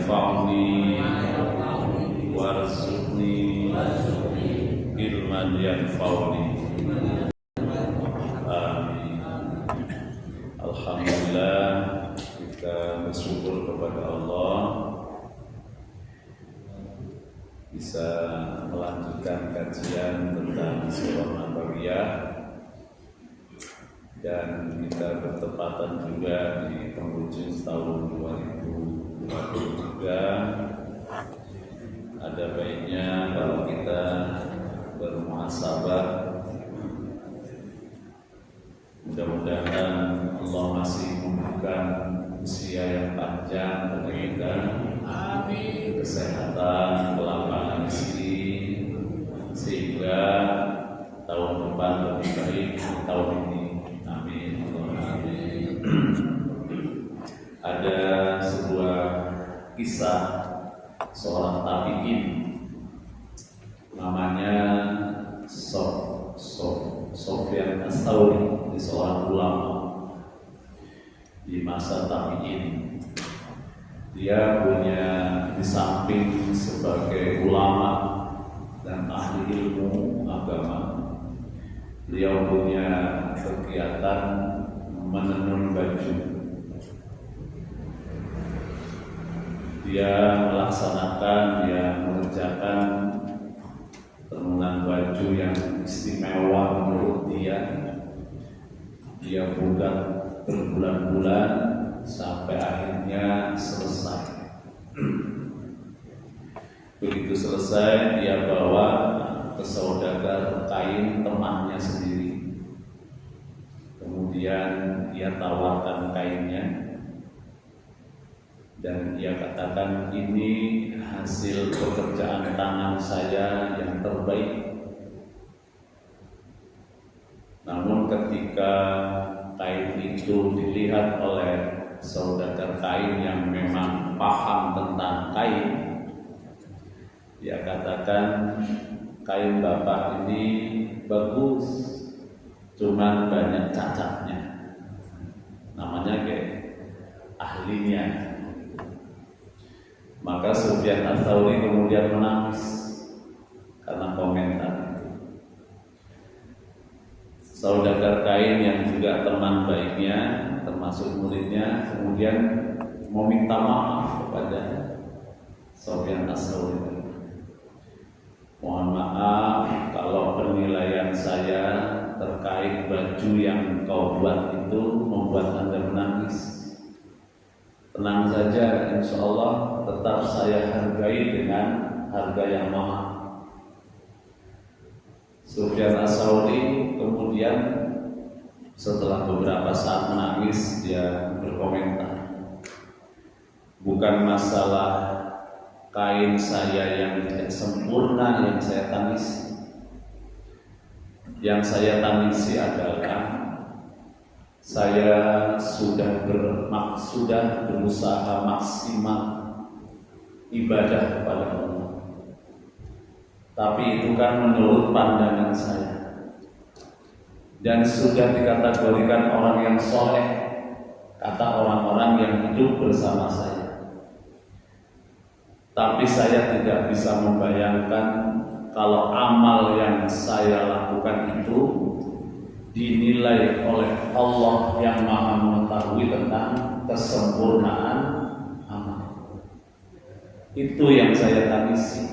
yanfa'uni warzuqni ilman yanfa'uni. Amin. Alhamdulillah, kita bersyukur kepada Allah bisa melanjutkan kajian tentang surah Nabawiyah, dan kita bertepatan juga di penghujung tahun 2023. Ada baiknya kalau kita bermuhasabah. Mudah-mudahan Allah masih memberikan usia yang panjang pada kita, kesehatan, kelapangan rezeki, sehingga tahun depan lebih baik tahun ini. Amin. Amin. Ada sebuah kisah seorang tabi'in namanya Sufyan Ats-Tsauri, seorang ulama di masa tabi'in. Dia punya, di samping sebagai ulama dan ahli ilmu agama, beliau punya kegiatan menenun baju. Dia mengerjakan tenunan baju yang istimewa menurut dia. Dia buat berbulan-bulan sampai akhirnya selesai. Begitu selesai, dia bawa ke saudagar kain temannya sendiri. Kemudian dia tawarkan kainnya dan dia katakan, ini hasil pekerjaan tangan saya yang terbaik. Namun ketika kain itu dilihat oleh saudagar kain yang memang paham tentang kain, dia katakan, kain bapak ini bagus, cuman banyak cacatnya. Namanya kayak ahlinya. Maka Sufyan Ats-Tsauri kemudian menangis karena komentar itu. Saudagar kain yang juga teman baiknya, termasuk muridnya, kemudian meminta maaf kepada Sufyan Ats-Tsauri. Mohon maaf kalau penilaian saya terkait baju yang kau buat itu membuat Anda menangis. Tenang saja, insya Allah tetap saya hargai dengan harga yang mahal. Sufyan Ats-Tsauri kemudian setelah beberapa saat menangis, dia berkomentar, bukan masalah kain saya yang tidak sempurna yang saya tangisi. Yang saya tangisi adalah saya sudah berusaha maksimal ibadah kepada Allah, tapi itu kan menurut pandangan saya, dan sudah dikategorikan orang yang soleh, kata orang-orang yang hidup bersama saya. Tapi saya tidak bisa membayangkan kalau amal yang saya lakukan itu dinilai oleh Allah yang Maha mengetahui tentang kesempurnaan amal. Itu yang saya tangisi,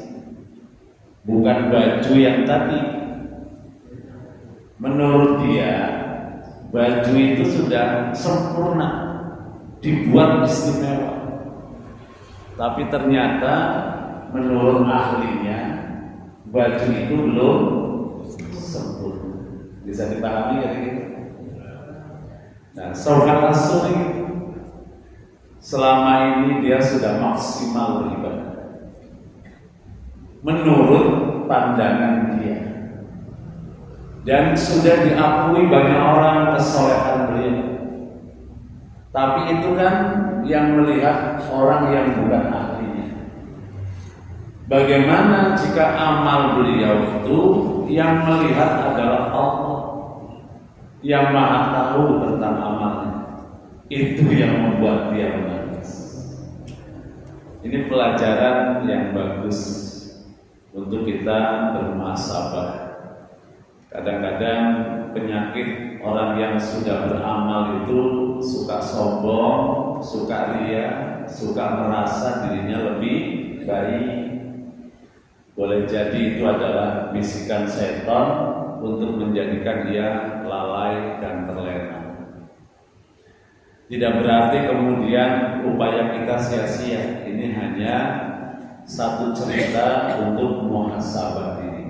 bukan baju yang tadi. Menurut dia, baju itu sudah sempurna, dibuat istimewa. Tapi ternyata menurut ahlinya, baju itu belum sempurna. Bisa dipahami ya gitu. Nah, Sufyan Ats-Tsauri selama ini dia sudah maksimal beribadah menurut pandangan dia, dan sudah diakui banyak orang kesolehan beliau. Tapi itu kan yang melihat orang yang bukan ahlinya. Bagaimana jika amal beliau itu yang melihat adalah Allah yang Maha tahu tentang amalnya? Itu yang membuat dia menangis. Ini pelajaran yang bagus untuk kita bermuhasabah. Kadang-kadang penyakit orang yang sudah beramal itu suka sombong, suka ria, suka merasa dirinya lebih baik. Boleh jadi itu adalah bisikan setan untuk menjadikan dia lalai dan terlena. Tidak berarti kemudian upaya kita sia-sia. Ini hanya satu cerita untuk muhasabah diri.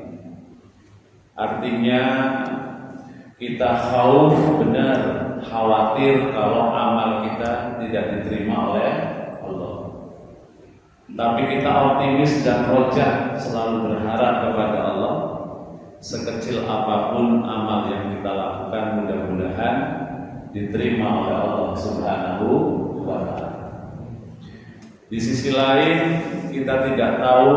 Artinya kita khauf, benar, khawatir kalau amal kita tidak diterima oleh Allah. Tapi kita optimis dan roja, selalu berharap kepada Allah. Sekecil apapun amal yang kita lakukan, mudah-mudahan diterima oleh Allah Subhanahu wa ta'ala. Di sisi lain, kita tidak tahu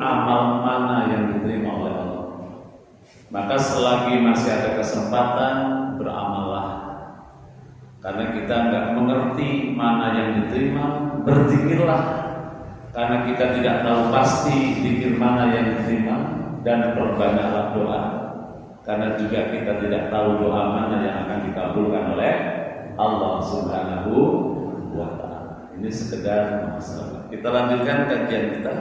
amal mana yang diterima oleh Allah. Maka selagi masih ada kesempatan, beramallah. Karena kita nggak mengerti mana yang diterima, berzikirlah. Karena kita tidak tahu pasti zikir mana yang diterima, dan perbanyaklah doa. Karena juga kita tidak tahu doa mana yang akan dikabulkan oleh Allah Subhanahu wa ta'ala. Ini sekedar masalah. Kita lanjutkan kajian kita.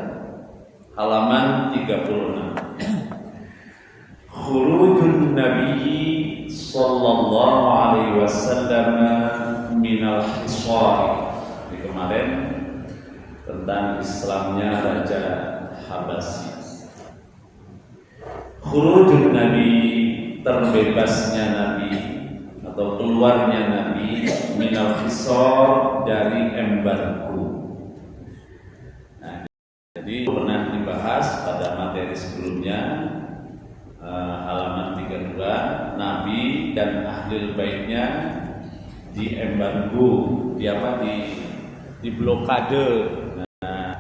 Halaman 36. Khurujun Nabi sallallahu alaihi wasallam minal hisar. Di kemarin tentang Islamnya Raja Habasyi. Khurujun Nabi, terbebasnya Nabi atau keluarnya Nabi minal hisar, dari embargo. Nah, jadi pernah dibahas pada materi sebelumnya, halaman 32, Nabi dan ahli baitnya di embargo, di blokade. Nah,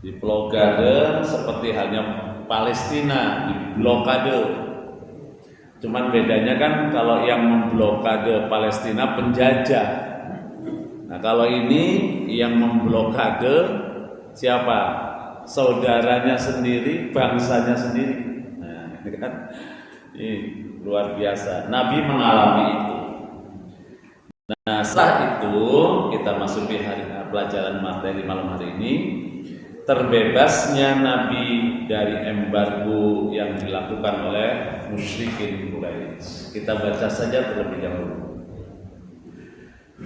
di blokade seperti halnya Palestina di blokade. Cuman bedanya kan kalau yang memblokade Palestina penjajah. Nah, kalau ini yang memblokade siapa? Saudaranya sendiri, bangsanya sendiri. Nah, ini kan ini luar biasa. Nabi mengalami itu. Nah, setelah itu kita masuki pelajaran materi malam hari ini. Terbebasnya Nabi dari embargo yang dilakukan oleh musyrikin Quraisy. Kita baca saja terlebih dahulu.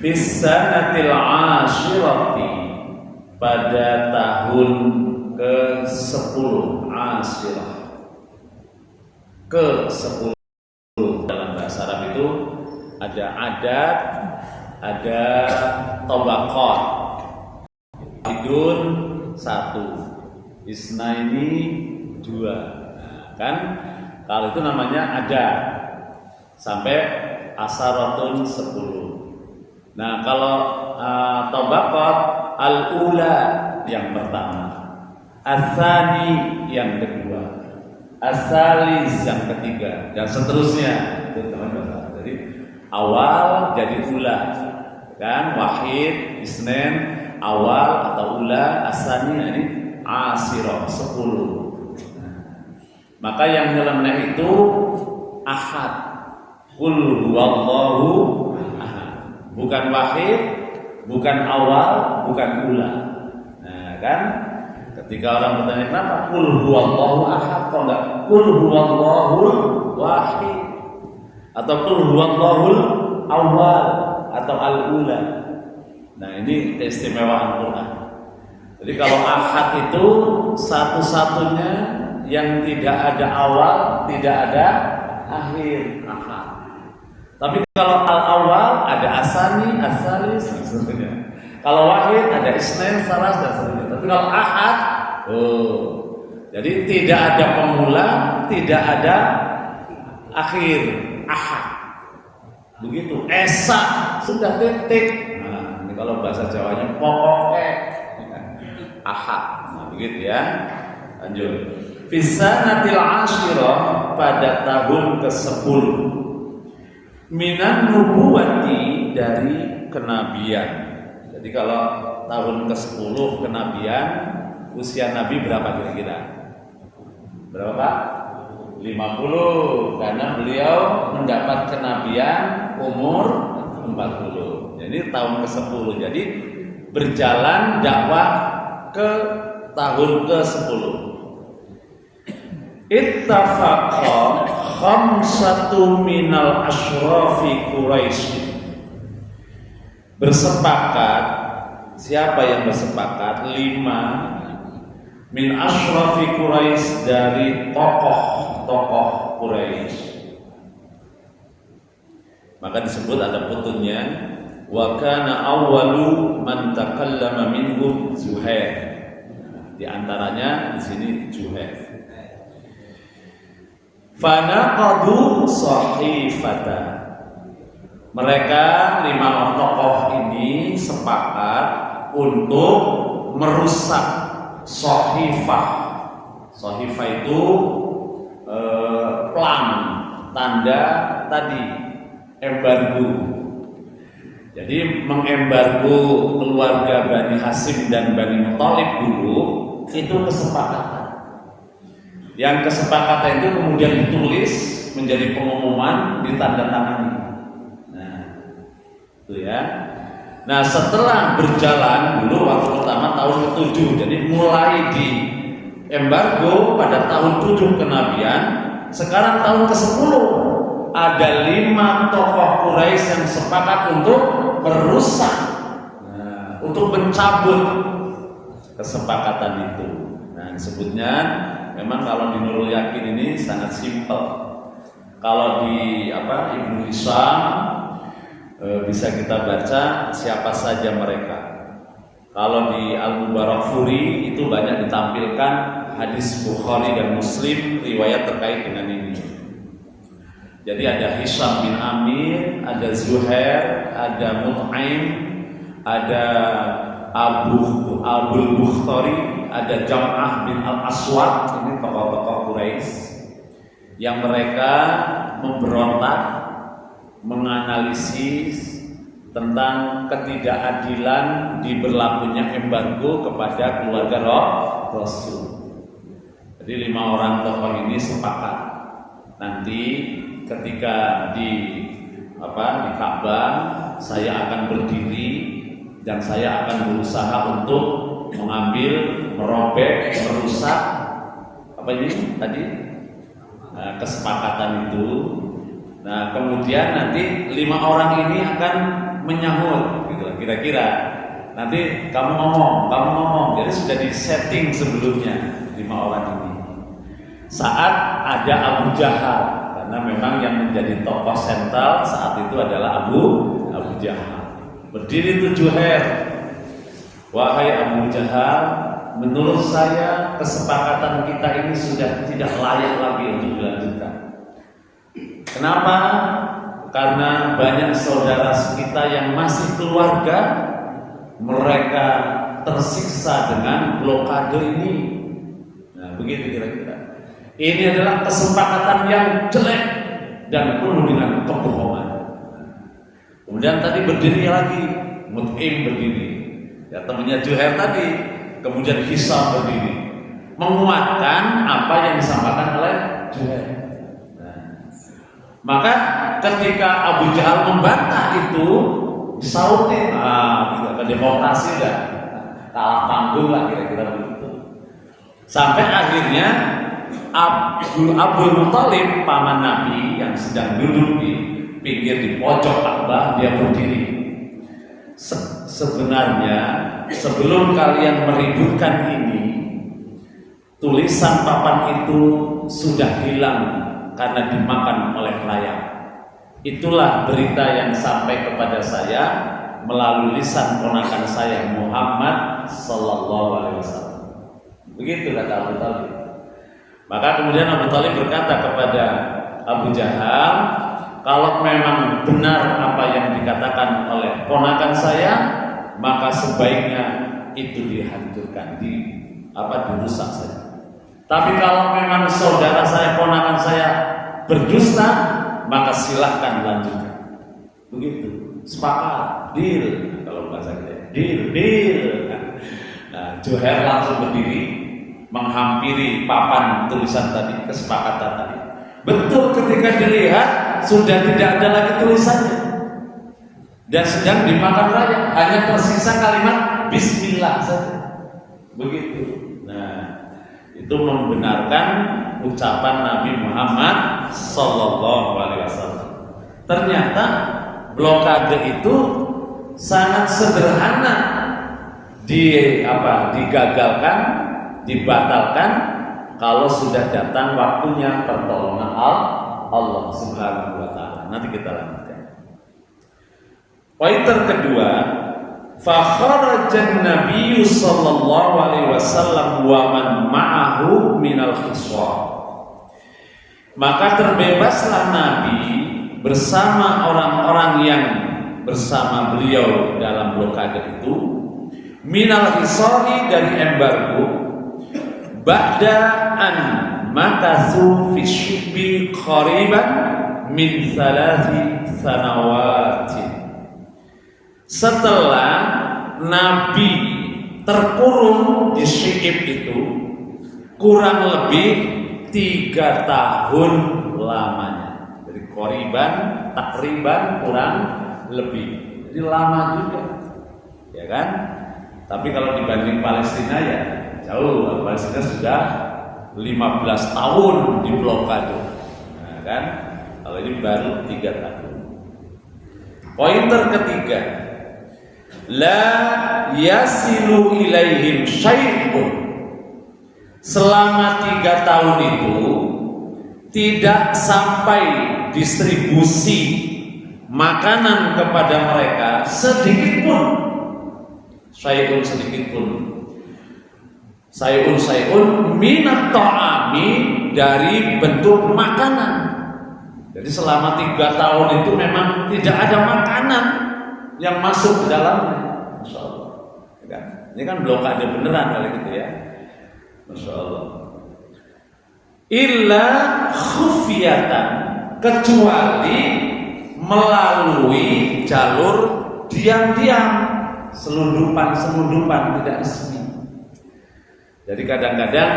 Fisanatil ashirati, pada tahun ke-10, ashirah, ke-10. Dalam bahasa Arab itu ada adat, ada tabaqat. Idun 1, isnaini 2. Nah, kan kalau itu namanya ada sampai asaratun 10. Nah, kalau tabaqat, al-ula yang pertama, as-tsani yang kedua, as-salis yang ketiga, dan seterusnya. Itu teman-teman. Jadi awal jadi ula, kan, wahid, isnen, awal atau ula, asani, ini asirah 10. Maka yang nyeleneh itu ahad, qul huwallahu ahad, bukan wahid, bukan awal, bukan ula. Nah, kan ketika orang bertanya kenapa qul huwallahu ahad, kok enggak qul huwallahul wahid atau qul huwallahul awal atau al-ula. Nah, ini keistimewaan Quran. Jadi kalau ahad itu satu-satunya yang tidak ada awal, tidak ada akhir, ahad. Tapi kalau al-awal ada asani, asalis, seterusnya. Kalau wahid ada isnen, salas, dan seterusnya. Tapi kalau ahad, jadi tidak ada pemula, tidak ada akhir, ahad. Begitu. Esa sudah titik. Kalau bahasa Jawanya pokoknya ahad. Nah, begitu ya. Lanjut. Fisanatil ashirah, pada tahun ke-10, minan nubuwati, dari kenabian. Jadi kalau tahun ke-10 kenabian, usia Nabi berapa kira-kira? Berapa Pak? 50, karena beliau mendapat kenabian umur 40. Jadi tahun ke-10. Jadi berjalan dakwah ke tahun ke-10. Ittafaqa khamsatu minal asyrafi Quraisy. Bersepakat, siapa yang bersepakat? 5 min asyrafi Quraisy, dari tokoh-tokoh Quraisy. Maka disebut, ada putunnya, wa kana awwalu man takallama minhum Zuhair. Di antaranya di sini Zuhair. Fanaqadu sahifata. Mereka 5 tokoh ini sepakat untuk merusak sahifah. Sahifah itu plang, tanda tadi embargo. Jadi mengembargo keluarga Bani Hasyim dan Bani Muthalib dulu itu kesepakatan. Yang kesepakatan itu kemudian ditulis menjadi pengumuman, ditandatangani. Nah, itu ya. Nah, setelah berjalan dulu waktu pertama tahun ke-7, jadi mulai di embargo pada tahun 7 kenabian. Sekarang tahun ke-10 ada 5 tokoh Quraisy yang sepakat untuk merusak, untuk mencabut kesepakatan itu. Nah, disebutnya memang kalau di Nurul Yakin ini sangat simpel. Kalau di Ibnu Hisham bisa kita baca siapa saja mereka. Kalau di Al-Mubarakfuri itu banyak ditampilkan hadis Bukhari dan Muslim riwayat terkait dengan ini. Jadi ada Hisham bin Amir, ada Zuhair, ada Mut'aim, ada Abul Bukhtari, ada Jam'ah bin Al-Aswad. Ini tokoh-tokoh Quraisy yang mereka memberontak, menganalisis tentang ketidakadilan diberlakunya embargo kepada keluarga Rasul. Jadi 5 orang tokoh ini sepakat nanti ketika di Ka'bah saya akan berdiri dan saya akan berusaha untuk mengambil, merobek, merusak kesepakatan itu. Nah, kemudian nanti 5 orang ini akan menyahut, gitu kira-kira. Nanti kamu ngomong. Jadi sudah disetting sebelumnya 5 orang ini. Saat ada Abu Jahal, karena memang yang menjadi tokoh sentral saat itu adalah Abu Jahal. Berdiri 7 Zuhair. Wahai Abu Jahal, menurut saya kesepakatan kita ini sudah tidak layak lagi untuk dilanjutkan. Kenapa? Karena banyak saudara kita yang masih keluarga, mereka tersiksa dengan blokade ini. Nah, begitu kira-kira. Ini adalah kesepakatan yang jelek dan penuh dengan kebohongan. Kemudian tadi berdiri lagi, Mut'im berdiri, ya temannya Zuhair tadi. Kemudian Hisham berdiri, menguatkan apa yang disampaikan oleh Zuhair. Maka ketika Abu Jahal membantah itu, disautin, kita demokrasi dah, kalah panggung lah kira-kira begitu. Sampai akhirnya Abdul Muthalib, paman Nabi yang sedang duduk di pinggir di pojok Ka'bah, dia berdiri. Sebenarnya sebelum kalian meributkan ini, tulisan papan itu sudah hilang karena dimakan oleh layang. Itulah berita yang sampai kepada saya melalui lisan ponakan saya Muhammad sallallahu alaihi wasallam. Begitu kata Abu Thalib. Maka kemudian Abu Thalib berkata kepada Abu Jahal, kalau memang benar apa yang dikatakan oleh ponakan saya, maka sebaiknya itu dihancurkan, dirusak saja. Tapi kalau memang saudara saya, ponakan saya berdusta, maka silahkan lanjutkan. Begitu, sepakat, deal kalau bahasa kita. deal. Nah, Juhair langsung berdiri menghampiri papan tulisan tadi, kesepakatan tadi. Betul, ketika dilihat sudah tidak ada lagi tulisannya dan sedang dimakan raya, hanya tersisa kalimat Bismillah saja. Begitu. Nah, itu membenarkan ucapan Nabi Muhammad Sallallahu Alaihi Wasallam. Ternyata blokade itu sangat sederhana digagalkan, dibatalkan kalau sudah datang waktunya pertolongan Allah Subhanahu wa taala. Nanti kita lanjutkan. Pointer kedua, fa kharajan Nabi sallallahu alaihi wasallam wa man ma'ahu minal khisar. Maka terbebaslah Nabi bersama orang-orang yang bersama beliau dalam blokade itu, minal hisari, dari embargo, ba'da an makathu fi syibbi qariban min 3 sanawatin. Setelah Nabi terkurung di Syib itu kurang lebih 3 tahun lamanya. Jadi qariban, takriban, kurang lebih. Jadi lama juga, ya kan? Tapi kalau dibanding Palestina ya jauh. Palestina sudah 15 tahun di blokade, nah, kan? Kalau ini baru 3 tahun. Pointer ketiga, la yasilu ilaihim syai'un. Selama 3 tahun itu tidak sampai distribusi makanan kepada mereka sedikit pun. Syai'un, sedikit pun. Sayun minat ta'ami, dari bentuk makanan. Jadi selama 3 tahun itu memang tidak ada makanan yang masuk ke dalamnya. Masya Allah. Ini kan blokade beneran kali gitu ya. Masya Allah. Illa khufiyatan, kecuali melalui jalur diam-diam, selundupan tidak resmi. Jadi kadang-kadang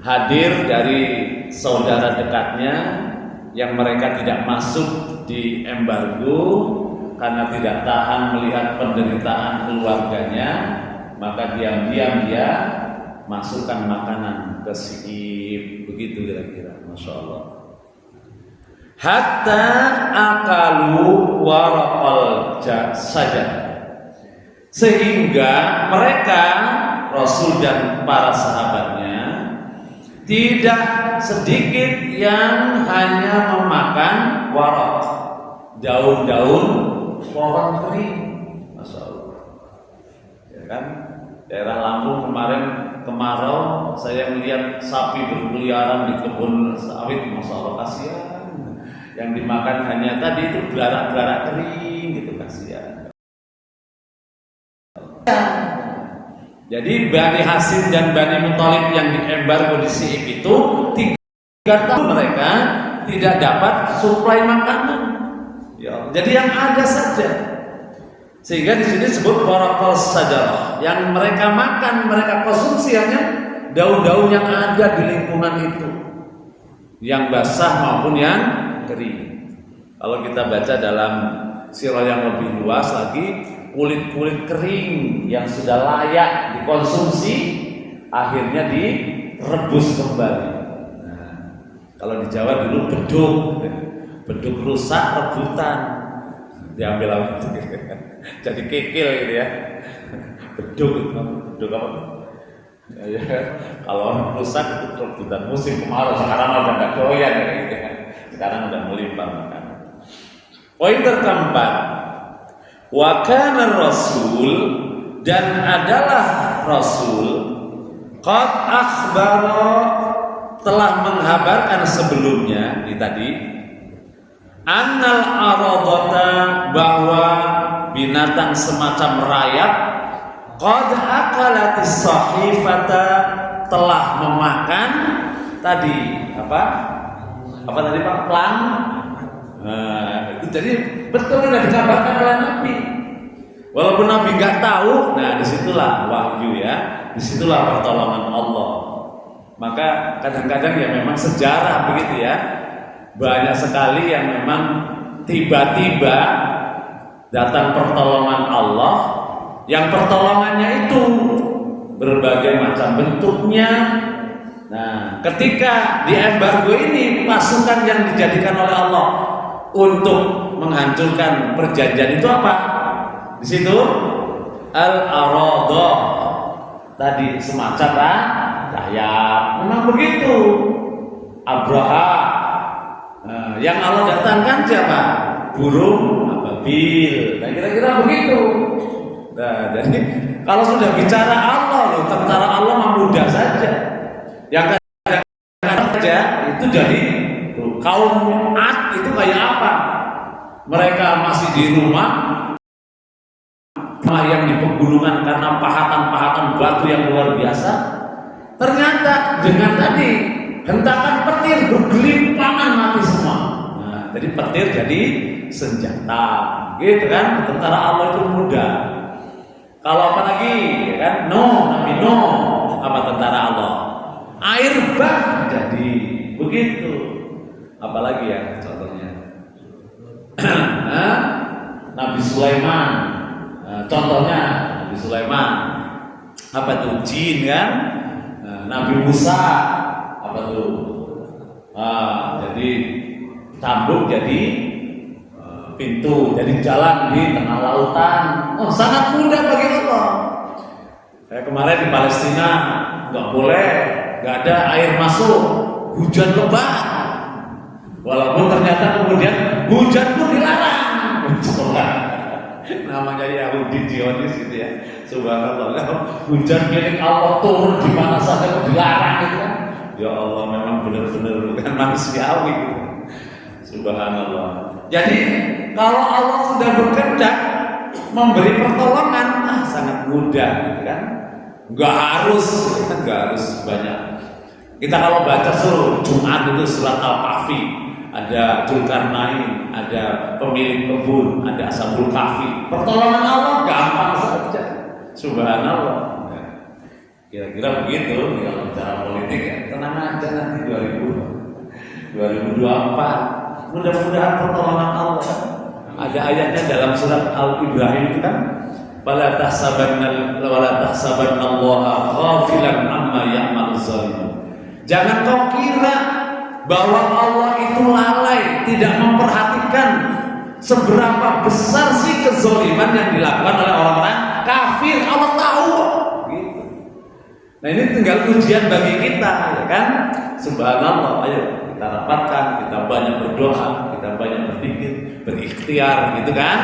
hadir dari saudara dekatnya yang mereka tidak masuk di embargo karena tidak tahan melihat penderitaan keluarganya, maka diam-diam dia masukkan makanan ke Syib, begitu kira-kira. Masya Allah. Hatta akalu waraqal saja, sehingga mereka, Rasul dan para sahabatnya, tidak sedikit yang hanya memakan waraq, daun-daun pohon kering. Masya Allah. Ya kan? Daerah Lampung kemarin kemarau, saya melihat sapi berkeliaran di kebun sawit. Masya Allah, kasihan. Yang dimakan hanya tadi itu belarak-belarak kering gitu, kasihan. Jadi Bani Hasyim dan Bani Muthalib yang diembargo di Syib itu 3 tahun mereka tidak dapat suplai makanan. Ya, jadi yang ada saja. Sehingga di sini disebut waraqal sajarah. Yang mereka makan, mereka konsumsi hanya daun-daun yang ada di lingkungan itu, yang basah maupun yang kering. Kalau kita baca dalam sirah yang lebih luas lagi, kulit-kulit kering yang sudah layak dikonsumsi akhirnya direbus kembali. Nah, kalau di Jawa dulu beduk rusak rebutan diambil jadi kikil gitu ya. Beduk apa? Ya, kalau rusak itu rebutan. Musim kemarau, sekarang udah nggak doyan gitu ya. Sekarang udah melimpah makanan. Poin keempat, wa kana Rasul, dan adalah Rasul, qad akhbara, telah menghabarkan sebelumnya di tadi, annal aradata, bahwa binatang semacam rayap, qad akalatis sahifata, telah memakan tadi apa tadi Pak? Plang. Nah, jadi betul sudah dikabarkan oleh Nabi. Walaupun Nabi nggak tahu, nah disitulah wahyu ya, disitulah pertolongan Allah. Maka kadang-kadang ya memang sejarah begitu ya, banyak sekali yang memang tiba-tiba datang pertolongan Allah, yang pertolongannya itu berbagai macam bentuknya. Nah, ketika di embargo ini pasukan yang dijadikan oleh Allah untuk menghancurkan perjanjian itu apa? Di situ al-aradah tadi semacam rayap. Memang begitu. Abraha. Nah, yang Allah datangkan siapa? Burung ababil. Nah, kira-kira begitu. Nah, jadi kalau sudah bicara Allah loh, tentara Allah mah mudah saja. Yang kadang-kadang saja itu jadi kaum Ad itu kayak apa? Mereka masih di rumah yang di pegunungan karena pahatan-pahatan batu yang luar biasa. Ternyata dengan tadi hentakan petir bergelimpangan mati semua. Nah, jadi petir jadi senjata, gitu kan? Tentara Allah itu mudah. Kalau apa lagi, ya kan? Nabi apa tentara Allah? Air bah jadi begitu. Apalagi ya contohnya? Nabi Sulaiman. Contohnya Nabi Sulaiman apa tuh? Jin kan? Nabi Musa apa tuh? Jadi tanduk jadi pintu, jadi jalan di tengah lautan. Oh, sangat mudah bagi Allah. Kayak kemarin di Palestina nggak boleh, nggak ada air masuk, hujan lebat. Walaupun ternyata kemudian hujan pun dilarang. Namanya Yahudi Zionis gitu ya. Subhanallah. Hujan milik Allah turun di mana saja dilarang gitu kan. Ya Allah, memang benar-benar bukan manusiawi gitu. Subhanallah. Jadi kalau Allah sudah berkehendak memberi pertolongan, sangat mudah gitu kan. Enggak harus banyak. Kita kalau baca suruh Jumat itu surat Al-Kahfi, ada Dzulkarnain, ada pemilik kebun, ada Ashabul Kahfi. Pertolongan Allah gampang saja. Subhanallah. Kira-kira begitu kalau bicara politik ya. Tenang aja nanti 2024. Mudah-mudahan pertolongan Allah. Ada ayatnya dalam surat Al-Ibrahim itu kan, wala tahsabanna Allaha ghafilan amma ya'malu zalimun. Jangan kau kira bahwa Allah itu lalai, tidak memperhatikan seberapa besar sih kezaliman yang dilakukan oleh orang-orang kafir. Allah tahu. Gitu. Nah, ini tinggal ujian bagi kita, ya kan? Subhanallah. Ayo kita rapatkan, kita banyak berdoa, kita banyak berzikir, berikhtiar, gitu kan?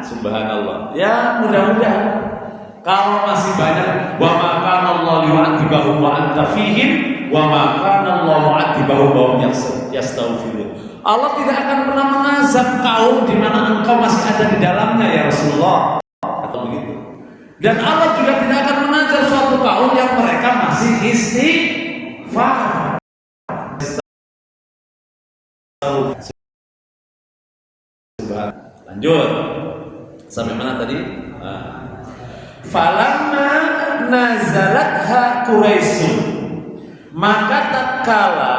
Subhanallah. Ya, mudah-mudahan kalau masih banyak wa ma kana Allah yu'adzibahum wa anta fihim wa ma kana Allah mu'adzibahum wa hum yastaghfirun. Allah tidak akan pernah mengazab kaum di mana engkau masih ada di dalamnya ya Rasulullah. Atau begitu. Dan Allah juga tidak akan mengazab suatu kaum yang mereka masih istighfar. Lanjut. Sampai mana tadi? Falamma nazalatha Quraisyun, maka tatkala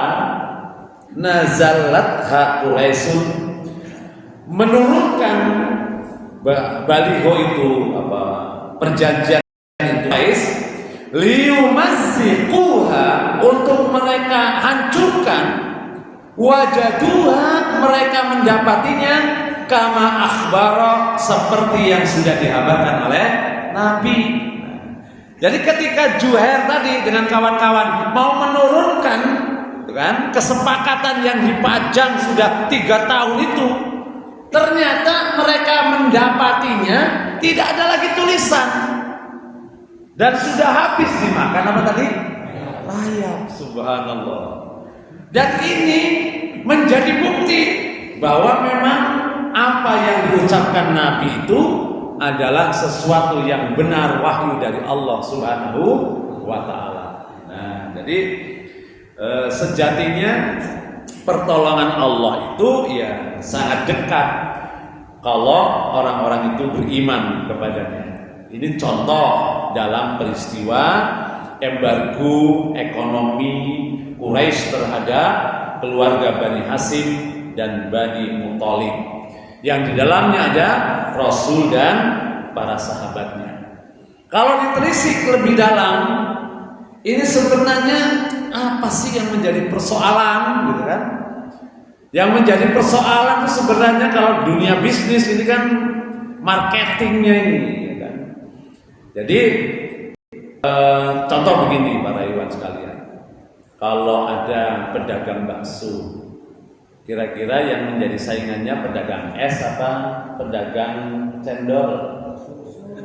nazalatha Quraisyun menurunkan baliho itu apa perjanjian itu liyumazziquha untuk mereka hancurkan, wajaduha mereka mendapatinya kama akhbara seperti yang sudah dihabarkan oleh Nabi. Jadi ketika Juhair tadi dengan kawan-kawan mau menurunkan kan kesepakatan yang dipajang sudah 3 tahun itu, ternyata mereka mendapatinya tidak ada lagi tulisan dan sudah habis dimakan apa tadi? Rayap. Subhanallah. Dan ini menjadi bukti bahwa memang apa yang diucapkan Nabi itu adalah sesuatu yang benar, wahyu dari Allah Subhanahu wa ta'ala. Nah, jadi sejatinya pertolongan Allah itu ya sangat dekat. kalau orang-orang itu beriman kepadanya. Ini contoh dalam peristiwa embargo ekonomi Quraisy terhadap keluarga Bani Hashim dan Bani Muthalib, yang di dalamnya ada Rasul dan para sahabatnya. Kalau ditelisik lebih dalam, ini sebenarnya apa sih yang menjadi persoalan, gitu kan? Yang menjadi persoalan itu sebenarnya kalau dunia bisnis ini kan marketingnya ini, ya kan? Jadi contoh begini para ikhwan sekalian, kalau ada pedagang bakso, kira-kira yang menjadi saingannya pedagang es apa pedagang cendol?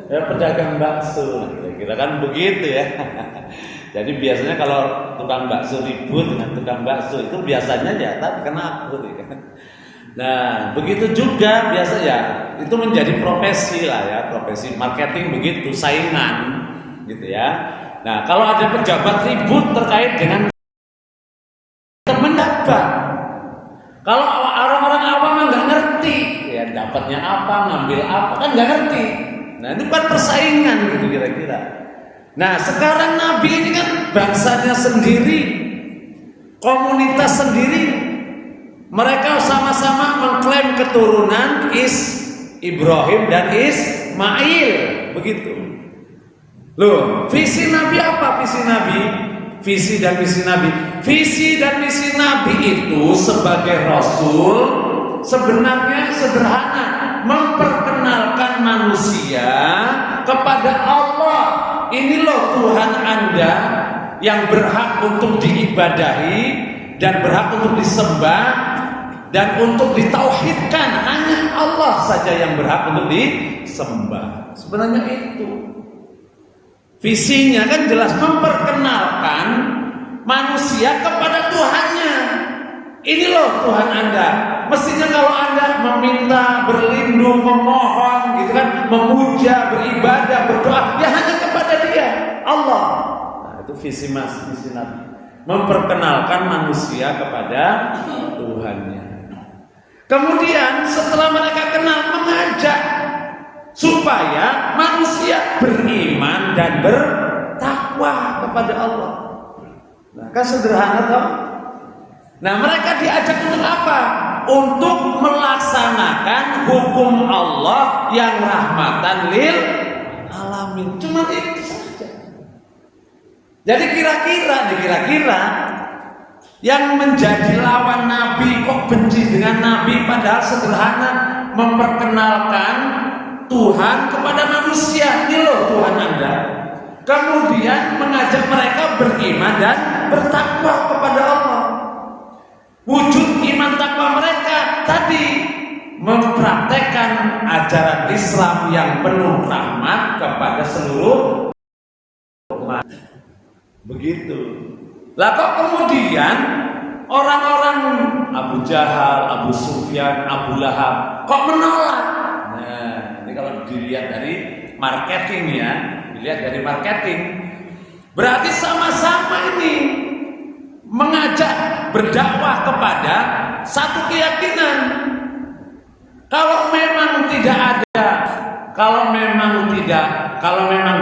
Ya pedagang bakso, kira-kira kan begitu ya. Jadi biasanya kalau tukang bakso ribut dengan tukang bakso itu biasanya ya tapi kena aku, ya. Nah begitu juga biasa ya, itu menjadi profesi lah ya, profesi marketing begitu, saingan gitu ya. Nah kalau ada pejabat ribut terkait dengan teman dapat, kalau orang-orang awam nggak ngerti ya dapatnya apa, ngambil apa kan nggak ngerti. Nah itu kan persaingan gitu kira-kira. Nah sekarang Nabi ini kan bangsanya sendiri, komunitas sendiri, mereka sama-sama mengklaim keturunan Ibrahim dan Ismail, begitu. Loh, visi Nabi apa? Visi Nabi, visi dan misi Nabi. Visi dan misi Nabi itu sebagai Rasul sebenarnya sederhana, memperkenalkan manusia kepada Allah. Ini loh Tuhan Anda yang berhak untuk diibadahi dan berhak untuk disembah dan untuk ditauhidkan. Hanya Allah saja yang berhak untuk disembah. Sebenarnya itu visinya kan jelas, memperkenalkan manusia kepada Tuhannya. Ini loh Tuhan Anda. Mestinya kalau Anda meminta, berlindung, memohon gitu kan, memuja, beribadah, berdoa, ya hanya kepada Dia, Allah. Nah, itu visi Nabi. Memperkenalkan manusia kepada Tuhannya. Kemudian setelah mereka kenal, mengajak supaya manusia beriman dan bertakwa kepada Allah. Nah, kan sederhana toh? Nah, mereka diajak untuk apa? Untuk melaksanakan hukum Allah yang rahmatan lil alamin. Cuma itu saja. Jadi kira-kira yang menjadi lawan Nabi kok benci dengan Nabi, padahal sederhana, memperkenalkan Tuhan kepada manusia. Ini loh Tuhan Anda. Kemudian mengajak mereka beriman dan bertakwa kepada Allah. Wujud iman takwa mereka tadi mempraktekkan ajaran Islam yang penuh rahmat kepada seluruh umat. Begitu. Lah kok kemudian orang-orang Abu Jahal, Abu Sufyan, Abu Lahab kok menolak? Nah, ini kalau dilihat dari marketing ya, berarti sama-sama ini mengajak berdakwah kepada satu keyakinan. Kalau memang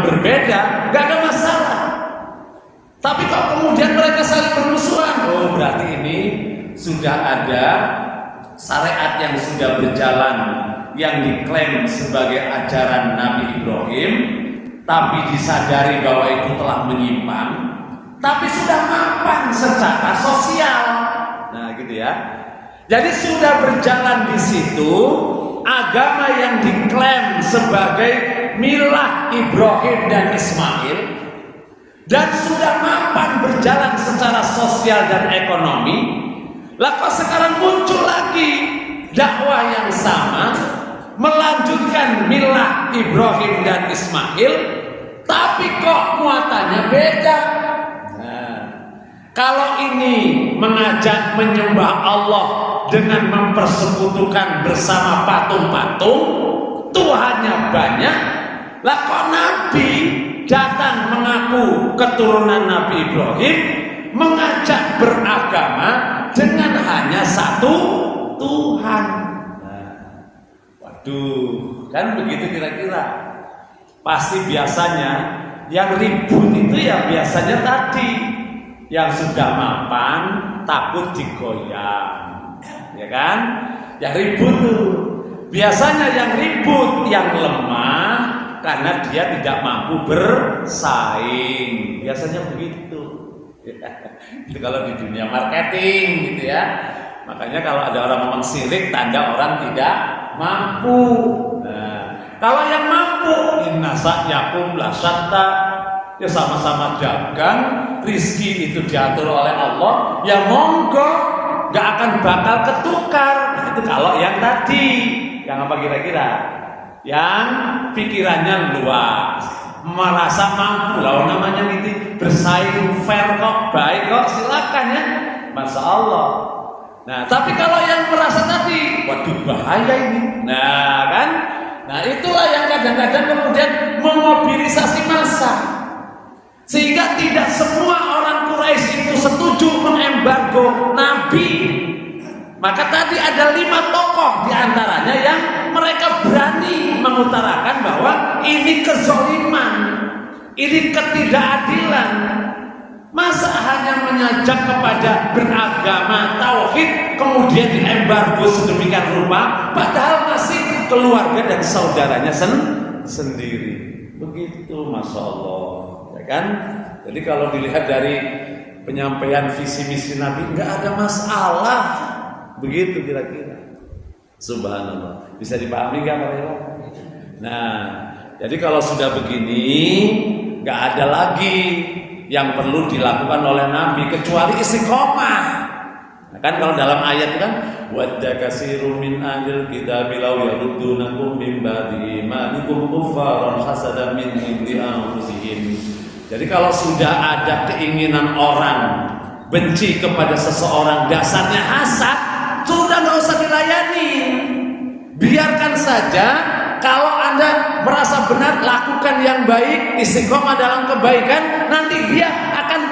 berbeda, gak ada masalah. Tapi kalau kemudian mereka saling bermusuhan, oh berarti ini sudah ada syariat yang sudah berjalan, yang diklaim sebagai ajaran Nabi Ibrahim, tapi disadari bahwa itu telah menyimpang, tapi sudah mapan secara sosial. Nah gitu ya. Jadi sudah berjalan di situ agama yang diklaim sebagai milah Ibrahim dan Ismail, dan sudah mapan berjalan secara sosial dan ekonomi. Lah kok sekarang muncul lagi dakwah yang sama, melanjutkan milah Ibrahim dan Ismail, tapi kok muatannya beda. Kalau ini mengajak menyembah Allah dengan mempersekutukan bersama patung-patung, Tuhannya banyak. Lah kok Nabi datang mengaku keturunan Nabi Ibrahim, mengajak beragama dengan hanya satu Tuhan. Waduh, kan begitu kira-kira. Pasti biasanya yang ribut itu ya biasanya tadi yang sudah mapan takut digoyang, ya kan? Yang ribut tuh biasanya yang ribut yang lemah karena dia tidak mampu bersaing. Biasanya begitu. Itu kalau di dunia marketing gitu ya. Makanya kalau ada orang ngomong sirik tanda orang tidak mampu. Nah, kalau yang mampu inna sa'yakum la syatta, ya sama-sama dagang, rizki itu diatur oleh Allah, ya monggo, gak akan bakal ketukar. Nah, itu kalau yang tadi, yang apa kira-kira? Yang pikirannya luas, merasa mampu, lah namanya gitu, bersaing fair kok, baik kok, silakan ya, masya Allah. Nah, tapi kalau yang merasa tadi, waduh bahaya ini. Nah, kan? Nah, itulah yang kadang-kadang kemudian memobilisasi massa. Sehingga tidak semua orang Quraisy itu setuju mengembargo Nabi. Maka tadi ada 5 tokoh diantaranya yang mereka berani mengutarakan bahwa ini kezaliman, ini ketidakadilan. Masa hanya menyajak kepada beragama tauhid kemudian diembargo sedemikian rupa, padahal masih keluarga dan saudaranya sendiri. Begitu, masya Allah, ya kan? Jadi kalau dilihat dari penyampaian visi misi Nabi, nggak ada masalah. Begitu kira-kira. Subhanallah. Bisa dipahami nggak Pak Dewa? Nah, jadi kalau sudah begini, nggak ada lagi yang perlu dilakukan oleh Nabi kecuali istiqomah. Nah, kan kalau dalam ayat kan wadda katsirun min ahlil kitab law yaruddunakum min ba'di imanikum kuffaran hasadan min indi anfusihim. Jadi kalau sudah ada keinginan orang benci kepada seseorang dasarnya hasad, sudah nggak usah dilayani. Biarkan saja. Kalau Anda merasa benar, lakukan yang baik, istiqomah dalam kebaikan, nanti dia akan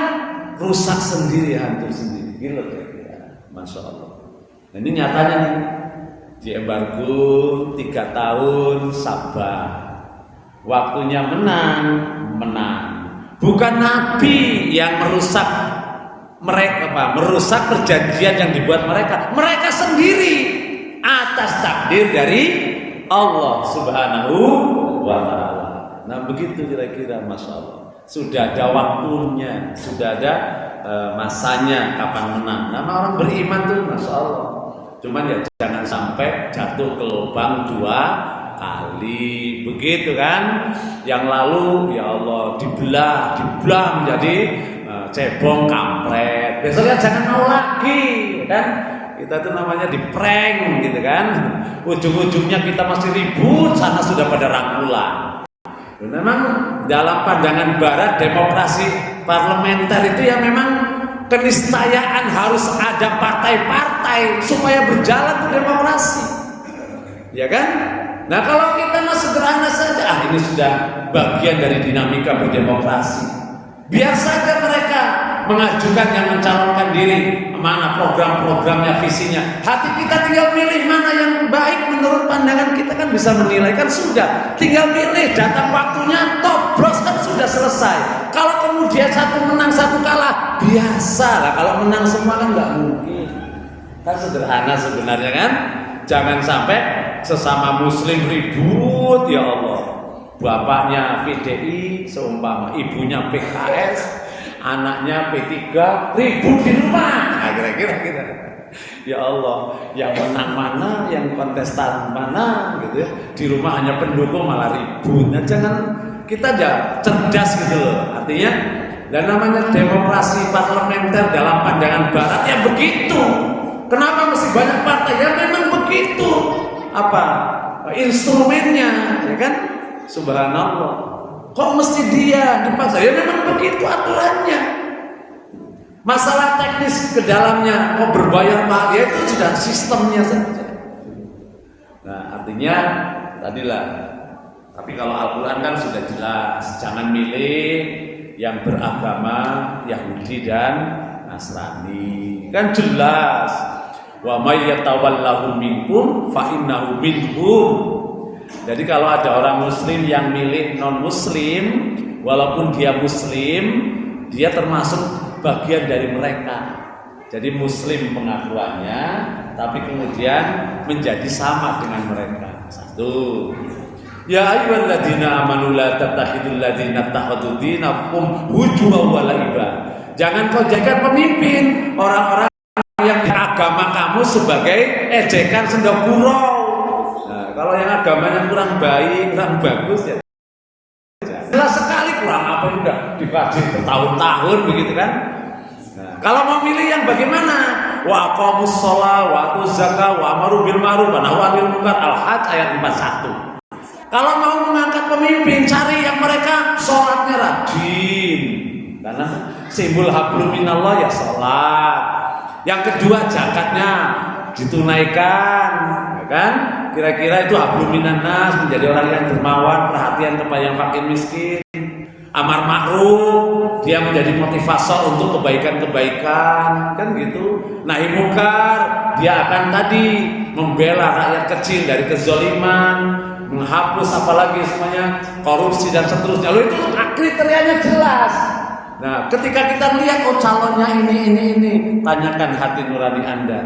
rusak sendiri, hancur sendiri. Gila kira-kira, masya Allah. Nah, ini nyatanya nih, di embargo 3 tahun sabar, waktunya menang. Bukan Nabi yang merusak mereka, merusak perjanjian yang dibuat mereka sendiri atas takdir dari Allah Subhanahu wa ta'ala. Nah, begitu kira-kira, masya Allah. Sudah ada waktunya, sudah ada masanya kapan menang. Nama orang beriman tuh, masya Allah. Cuman ya jangan sampai jatuh ke lubang 2 kali, begitu kan? Yang lalu ya Allah dibelah menjadi cebong kampret. Besoknya jangan mau lagi, kan? Kita itu namanya di prank gitu kan. Ujung-ujungnya kita masih ribut, sana sudah pada rangkulan. Memang dalam pandangan barat demokrasi parlementer itu ya memang keniscayaan harus ada partai-partai supaya berjalan demokrasi. Ya kan? Nah, kalau kita sederhana saja, ini sudah bagian dari dinamika berdemokrasi. Biar saja mereka mengajukan yang mencalonkan diri, mana program-programnya, visinya. Hati kita tinggal pilih mana yang baik menurut pandangan kita, kan bisa menilai, kan sudah. Tinggal pilih, datang waktunya, tobros, kan sudah selesai. Kalau kemudian satu menang satu kalah, biasa lah. Kalau menang semua kan nggak mungkin. Kan sederhana sebenarnya kan. Jangan sampai sesama muslim ribut, ya Allah. Bapaknya PDI seumpama, ibunya PKS, anaknya P3, ribut di rumah. Nah, kira-kira ya Allah, yang menang mana, yang kontestan mana gitu ya. Di rumah hanya pendukung malah ribut. Nah, jangan, kita aja cerdas gitu loh. Artinya, dan namanya demokrasi parlementer dalam pandangan barat ya begitu. Kenapa mesti banyak partai? Ya memang begitu. Apa instrumennya, ya kan? Subhanallah. Kok mesti dia dipaksa? Ya memang begitu aturannya. Masalah teknis ke dalamnya, kok berbayar mahal, ya itu sudah sistemnya saja. Nah, artinya tadilah. Tapi kalau Al-Quran kan sudah jelas, jangan milih yang beragama Yahudi dan Nasrani. Kan jelas. Wa may yatawallahu minkum fa innahu minhum. Jadi kalau ada orang muslim yang milih non muslim, walaupun dia muslim, dia termasuk bagian dari mereka. Jadi muslim pengakuannya, tapi kemudian menjadi sama dengan mereka. Satu. Ya ayyuhalladzina amanu la tattakhidul ladzina ittakhadhu dinakum hujuwan wa la'iba. Jangan kau jadikan pemimpin orang-orang yang agama kamu sebagai ejekan senda gurau. Nah, kalau yang agamanya kurang baik, kurang bagus ya jelas sekali kurang apa udah dikaji bertahun-tahun begitu kan. Nah, kalau mau milih yang bagaimana? Wa aqamus shalah wa atuz zakah wa amaru bil ma'ruf wa nahaw 'anil munkar Al-Hajj ayat 41. Kalau mau mengangkat pemimpin, cari yang mereka sholatnya rajin, karena simbol hablum minallah ya sholat. Yang kedua zakatnya ditunaikan, ya kan? Kira-kira itu hablum minannas, menjadi orang yang dermawan, perhatian kepada yang fakir miskin. Amar ma'ruf, dia menjadi motivator untuk kebaikan-kebaikan, kan gitu. Nahi mungkar, dia akan tadi membela rakyat kecil dari kezaliman, menghapus apalagi semuanya korupsi dan seterusnya. Lalu itu kriterianya jelas. Nah, ketika kita melihat oh calonnya ini, tanyakan hati nurani Anda.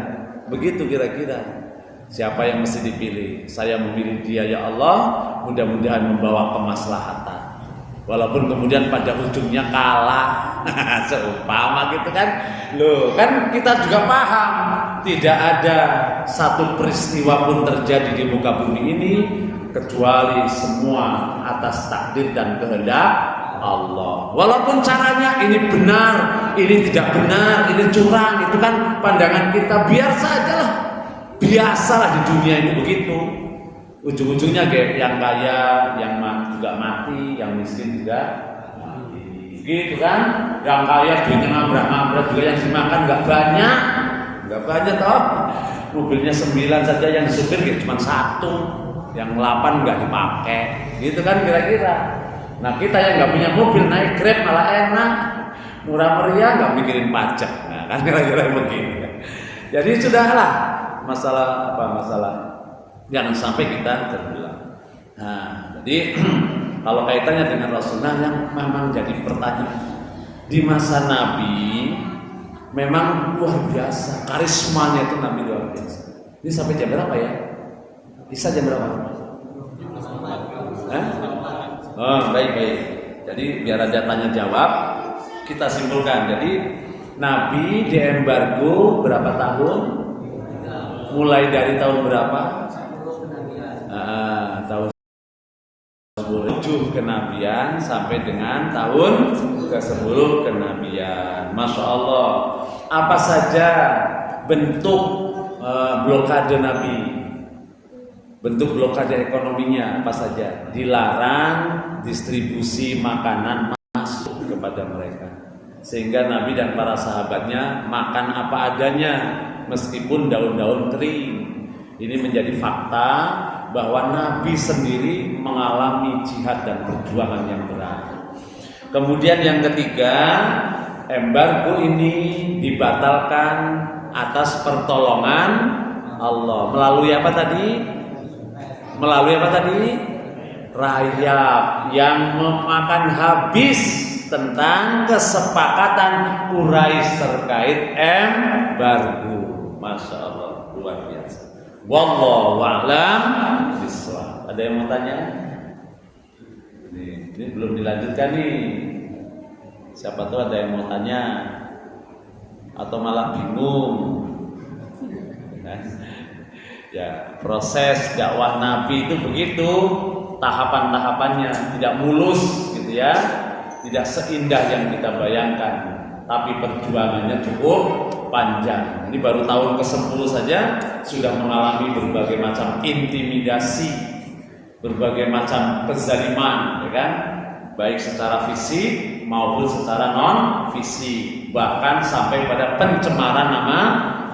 Begitu kira-kira. Siapa yang mesti dipilih? Saya memilih dia ya Allah, mudah-mudahan membawa kemaslahatan. Walaupun kemudian pada ujungnya kalah. Seumpama gitu kan. Loh, kan kita juga paham tidak ada satu peristiwa pun terjadi di muka bumi ini kecuali semua atas takdir dan kehendak Allah. Walaupun caranya ini benar, ini tidak benar, ini curang, itu kan pandangan kita, biar sajalah. Biasalah di dunia ini begitu. Ujung-ujungnya yang kaya, yang juga mati, yang miskin juga mati. Gitu kan? Yang kaya duitnya nambah-nambah juga, yang dimakan nggak banyak toh. Mobilnya 9 saja, yang supir cuma 1, yang 8 nggak dipakai. Gitu kan kira-kira. Nah kita yang nggak punya mobil naik Grab malah enak, murah meriah, nggak mikirin pajak. Nah kan kira-kira begini. Jadi sudahlah masalah jangan sampai kita terbelah. Nah jadi kalau kaitannya dengan Rasulullah yang memang jadi pertanyaan di masa Nabi memang luar biasa, karismanya itu Nabi luar biasa. Ini sampai jam berapa ya? Bisa jam berapa? Oh, baik. Jadi biar ada tanya jawab, kita simpulkan. Jadi Nabi diembargo berapa tahun? Mulai dari tahun berapa? Tahun 7 kenabian sampai dengan tahun ke-10 kenabian. Masya Allah. Apa saja bentuk blokade Nabi? Bentuk blokade ekonominya apa saja? Dilarang distribusi makanan masuk kepada mereka. Sehingga Nabi dan para sahabatnya makan apa adanya meskipun daun-daun kering. Ini menjadi fakta bahwa Nabi sendiri mengalami jihad dan perjuangan yang berat. Kemudian yang ketiga, embargo ini dibatalkan atas pertolongan Allah. Melalui apa tadi? Rayap yang memakan habis tentang kesepakatan Quraisy terkait embargo. Masya Allah, luar biasa. Wallahu a'lam bishawab. Ada yang mau tanya? Ini belum dilanjutkan nih. Siapa tahu ada yang mau tanya atau malah bingung. Ya, proses dakwah Nabi itu begitu, tahapan-tahapannya tidak mulus gitu ya, tidak seindah yang kita bayangkan, tapi perjuangannya cukup panjang. Ini baru tahun ke-10 saja sudah mengalami berbagai macam intimidasi, berbagai macam kezaliman, ya kan? Baik secara fisik maupun secara non fisik, bahkan sampai pada pencemaran nama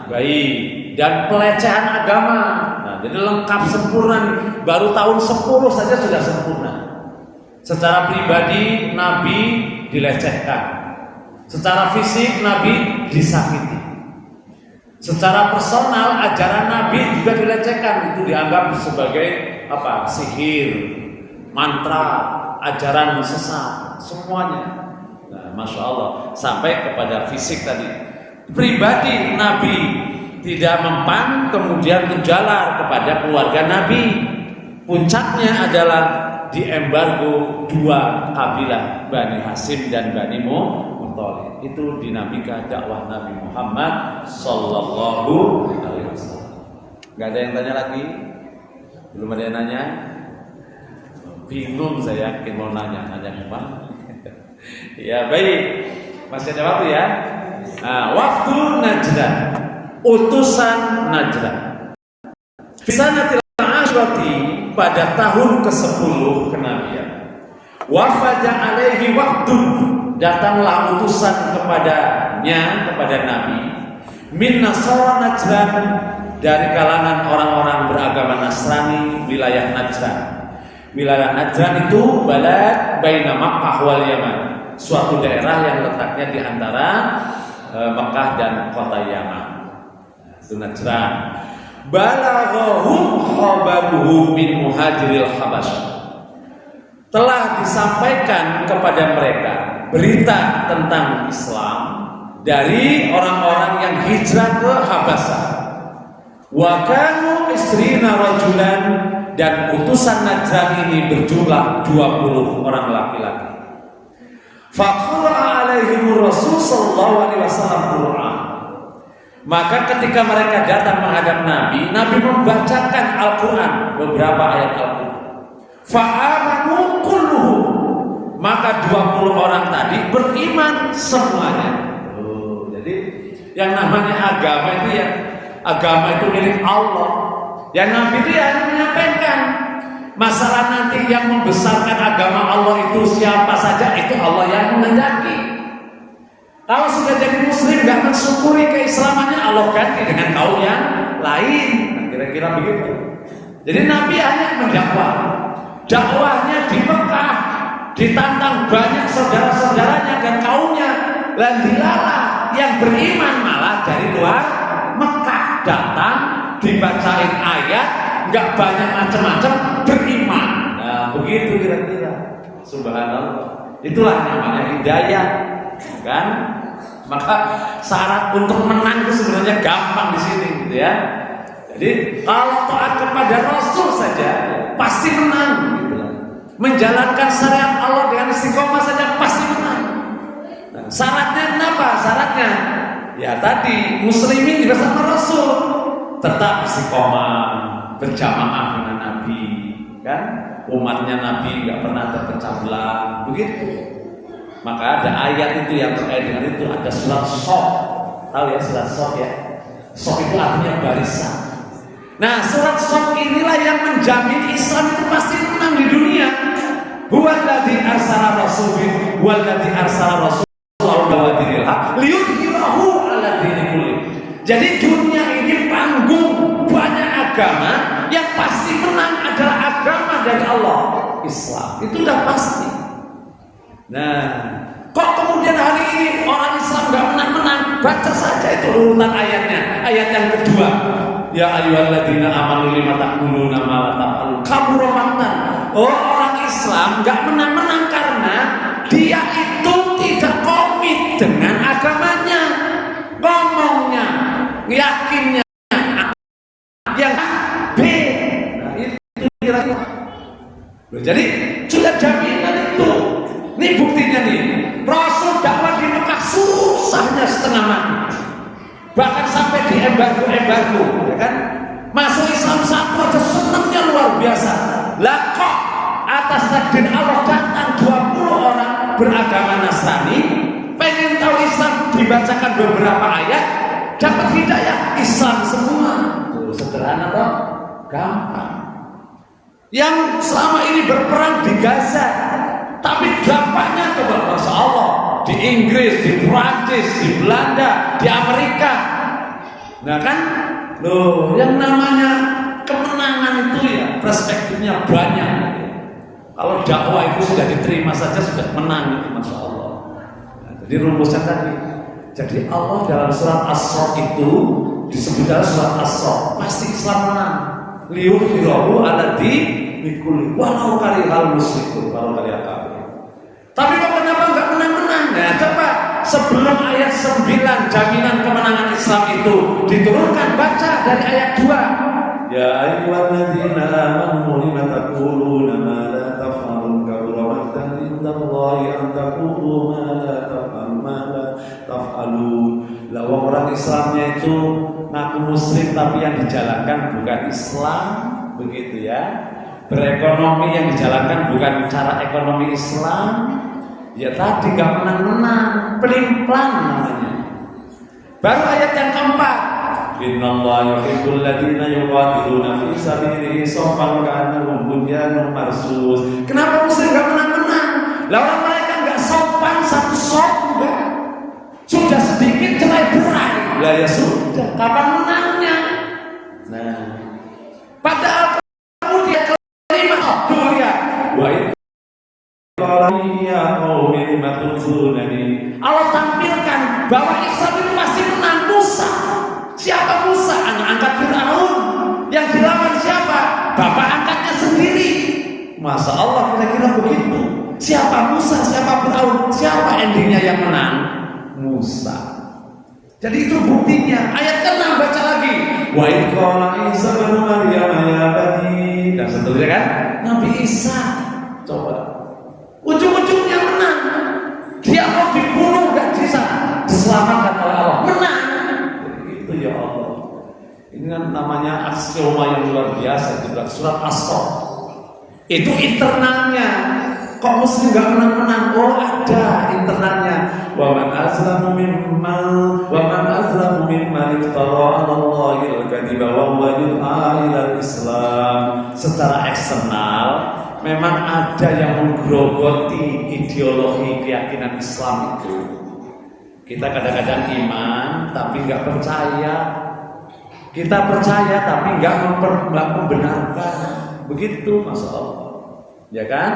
baik dan pelecehan agama. Nah, jadi lengkap sempurna nih. Baru tahun 10 saja sudah sempurna. Secara pribadi Nabi dilecehkan. Secara fisik Nabi disakiti. Secara personal ajaran Nabi juga dilecehkan. Itu dianggap sebagai apa? Sihir, mantra, ajaran sesat, semuanya. Nah, Masya Allah, sampai kepada fisik tadi. Pribadi Nabi tidak mempan, kemudian menjalar kepada keluarga Nabi. Puncaknya adalah diembargo dua kabilah, Bani Hasyim dan Bani Muthalib. Itu dinamika dakwah Nabi Muhammad Sallallahu Alaihi Wasallam. Gak ada yang tanya lagi? Belum ada yang nanya? Bingung saya, yakin mau nanya apa? Ya baik, masih ada waktu ya. Nah, waktu Najran, utusan Najran. Fisanatil Asyrati, pada tahun ke-10 kenabian. Wafada alaihi waktu, datanglah utusan kepadanya, kepada Nabi. Min Nasara Najran, dari kalangan orang-orang beragama Nasrani wilayah Najran. Wilayah Najran itu balad baina Makkah wal Yaman, suatu daerah yang letaknya di antara Mekah dan kota Yaman. Itu Najran. Balaghahum khabaruhu min muhajiril Habasyah. Telah disampaikan kepada mereka berita tentang Islam dari orang-orang yang hijrah ke Habasyah. Wa kanu isrina rajulan, dan utusan Najran ini berjumlah 20 orang laki-laki. Faqara alaihimur Rasul sallallahu alaihi wasallam Qur'an. Maka ketika mereka datang menghadap Nabi, Nabi membacakan Al-Qur'an, beberapa ayat Al-Qur'an. Fa'amanu kulluhum, maka 20 orang tadi beriman semuanya. Jadi yang namanya agama itu ya, agama itu milik Allah. Yang Nabi itu yang menyampaikan. Masalah nanti yang membesarkan agama Allah itu siapa saja, itu Allah yang menghendaki. Kalau sudah jadi muslim gak mensyukuri keislamannya, Allah ganti dengan kaum yang lain. Nah, kira-kira begitu. Jadi Nabi hanya mendakwah. Dakwahnya di Mekah, ditantang banyak saudara-saudaranya dan kaumnya. Dan dilalah yang beriman malah dari luar Mekah datang, dibacain ayat, nggak banyak macam-macam, beriman. Nah, begitu kira-kira. Subhanallah. Itulah namanya hidayah, kan? Maka syarat untuk menang itu sebenarnya gampang di sini, gitu ya. Jadi kalau taat kepada Rasul saja pasti menang, gitu. Menjalankan syariat Allah dengan istiqomah saja pasti menang. Nah, syaratnya apa? Syaratnya ya tadi, muslimin bersama Rasul, tetap istiqomah, berjamaah dengan Nabi, kan? Umatnya Nabi nggak pernah terpecah belah, begitu. Maka ada ayat itu yang terkait dengan itu, ada surat Shaf. Tahu ya surat Shaf ya? Shaf itu artinya barisan. Nah, surat Shaf inilah yang menjamin Islam itu pasti menang di dunia. Huwallazi arsala rasulahu wallazi arsala rasulahu bil haqq liyudhhirahu 'ala dini kulli. Jadi dunia ini panggung banyak agama, yang pasti menang adalah agama dari Allah, Islam. Itu udah pasti. Nah, kok kemudian hari ini orang Islam nggak menang-menang? Baca saja itu urutan ayatnya. Ayat yang kedua, ya ayyuhalladzina amanu lima taquluna ma la taf'alun kabura maqtan. Oh, orang Islam nggak menang-menang karena dia itu tidak komit dengan agamanya, ngomongnya, yakinnya yang B. Nah, itu kira-kira. Jadi sudah jaminan itu. Ini buktinya nih, Rasul dakwah di Mekah susahnya setengah mati, bahkan sampai di embargo, ya kan? Masuk Islam satu aja senangnya luar biasa. Lah kok atas takdir Allah datang 20 orang beragama Nasrani, pengen tahu Islam, dibacakan beberapa ayat, dapat hidayah, Islam semua. Tuh, sederhana toh, gampang. Yang selama ini berperang di Gaza, tapi dampaknya coba, Masya Allah, di Inggris, di Prancis, di Belanda, di Amerika. Nah kan, loh, yang namanya kemenangan itu ya perspektifnya banyak. Kalau dakwah itu sudah diterima saja sudah menang itu, Masya Allah. Nah, jadi rumusnya tadi. Jadi Allah dalam surat As-Saff itu disebut dalam surat As-Saff pasti Islam menang. liyuhirahu ala dini walau karihal musyrikun, walau karihal kafir. Tapi kok kenapa enggak menang-menang? Nah, coba sebelum ayat 9 jaminan kemenangan Islam itu diturunkan, baca dari ayat 2. Ya ayyuhalladzina amanu lima taquluna ma la taf'alun kabura maqtan indallahi an taqulu ma la taf'alun. Lah orang Islamnya itu ngaku muslim tapi yang dijalankan bukan Islam, begitu ya. Berekonomi yang dijalankan bukan cara ekonomi Islam. Ya tadi gak menang-menang, pelin-pelan namanya. Baru ayat yang keempat. Innallaha yuhibbul ladzina yuqatiluna fi sabilihi shaffan ka'annahum bunyanun marsus. Kenapa muslim gak menang-menang? Lah orang mereka gak sopan satu sop juga. Sudah sedikit cerai berai. Lah ya sudah, kapan menangnya? Nah, padahal kemudian kelima tuh lihat. Allah tampilkan bahwa Islam itu pasti menang. Musa, siapa Musa? Anak angkat Fir'aun. Yang dilawan siapa? Bapak angkatnya sendiri. Masa Allah kira-kira begitu? Siapa Musa? Siapa Fir'aun? Siapa endingnya yang menang? Musa. Jadi itu buktinya. Ayat ke-6 baca lagi. Wa idh qala Isa ibnu Maryam ya bani. Dan seterusnya kan? Nabi Isa. Coba. Ujung-ujungnya menang. Dia mau dibunuh dan bisa diselamatkan oleh Allah. Menang. Itu ya Allah. Ini kan namanya aksioma yang luar biasa. Itu surat As-Saff. Itu internalnya. Kok muslim gak menang-menang? Oh ada internalnya. Wa man azlamu mimman iftara 'ala Allahi al-kadhiba wa huwa yud'a ila Islam. Secara eksternal memang ada yang menggerogoti ideologi keyakinan Islam itu. Kita kadang-kadang iman tapi nggak percaya. Kita percaya tapi nggak membenarkan. Begitu Masya Allah. Ya kan?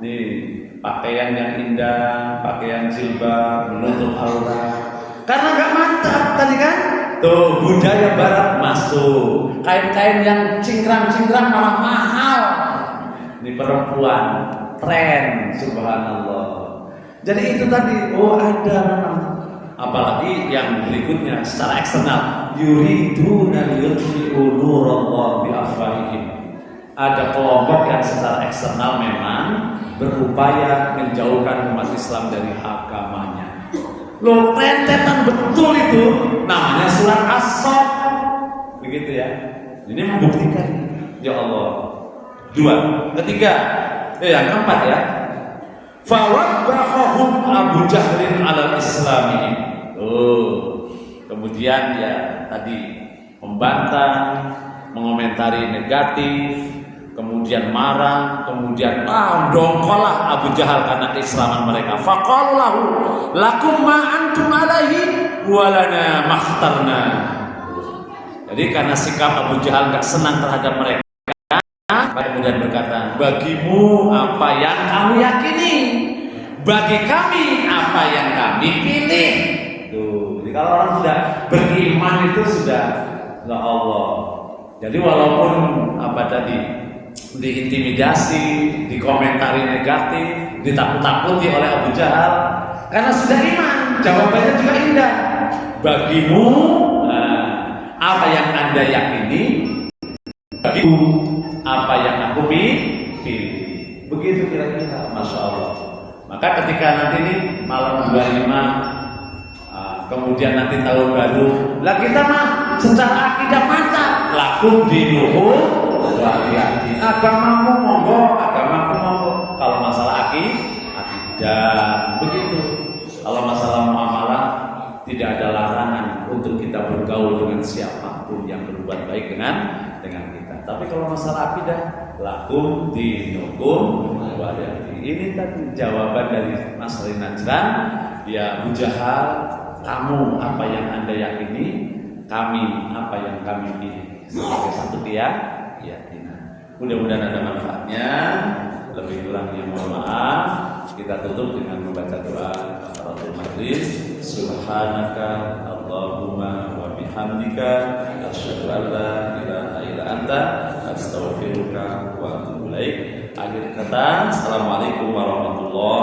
Nih pakaian yang indah, pakaian jilbab, menutup aurat. Karena nggak mantap tadi kan? Tuh budaya Barat masuk. Kain-kain yang cingkrang-cingkrang malah mahal. Ini perempuan tren, subhanallah. Jadi itu tadi, oh ada memang. Apalagi yang berikutnya secara eksternal, yuriduna liyutfi'u nurallahi bi'afwahihim. Ada kelompok yang secara eksternal memang berupaya menjauhkan umat Islam dari agamanya. Loh, rentetan betul itu, namanya surat As-Saff. Begitu ya. Ini membuktikan, ya Allah. 2, ketiga, yang keempat ya. Fawabbahum Abu Jahlin 'ala Islami. Kemudian ya tadi membantah, mengomentari negatif, kemudian marah, kemudian dongkolah Abu Jahal karena keislaman mereka. Faqalu lahu lakum ma antum alaihi walana makhtarna. Jadi karena sikap Abu Jahal enggak senang terhadap mereka, kemudian berkata, bagimu apa yang kamu yakini, bagi kami apa yang kami pilih. Tuh, jadi kalau orang sudah beriman itu sudah ya Allah. Jadi walaupun diintimidasi, dikomentari negatif, ditakut-takuti oleh Abu Jahal, karena sudah iman, jawabannya juga indah. Bagimu apa yang Anda yakini, bagimu apa yang aku pilih. Begitu kira-kira, Masya Allah. Maka ketika nanti ini malam 25, kemudian nanti tahun baru, lah kita mah secara akidah mantap. Lakum dinuhum waliyadin. Agamamu monggo, agamaku monggo. Kalau masalah akidah begitu. Kalau masalah muamalah tidak ada larangan untuk kita bergaul dengan siapapun yang berbuat baik dengan kita. Tapi kalau masalah akidah, lakum dinuhum waliyadin. Ini tadi jawaban dari Mas Najran. Ya Abu Jahal, kamu apa yang Anda yakini, kami apa yang kami pilih. Sebagai satu keyakinan. Mudah-mudahan ada manfaatnya. Lebih kurangnya mohon maaf. Kita tutup dengan membaca doa kafaratul majlis. Subhanaka Allahumma wa bihamdika asyhadu an la ilaha illa anta astaghfiruka wa atubu ilaik. Akhir kata, assalamualaikum warahmatullahi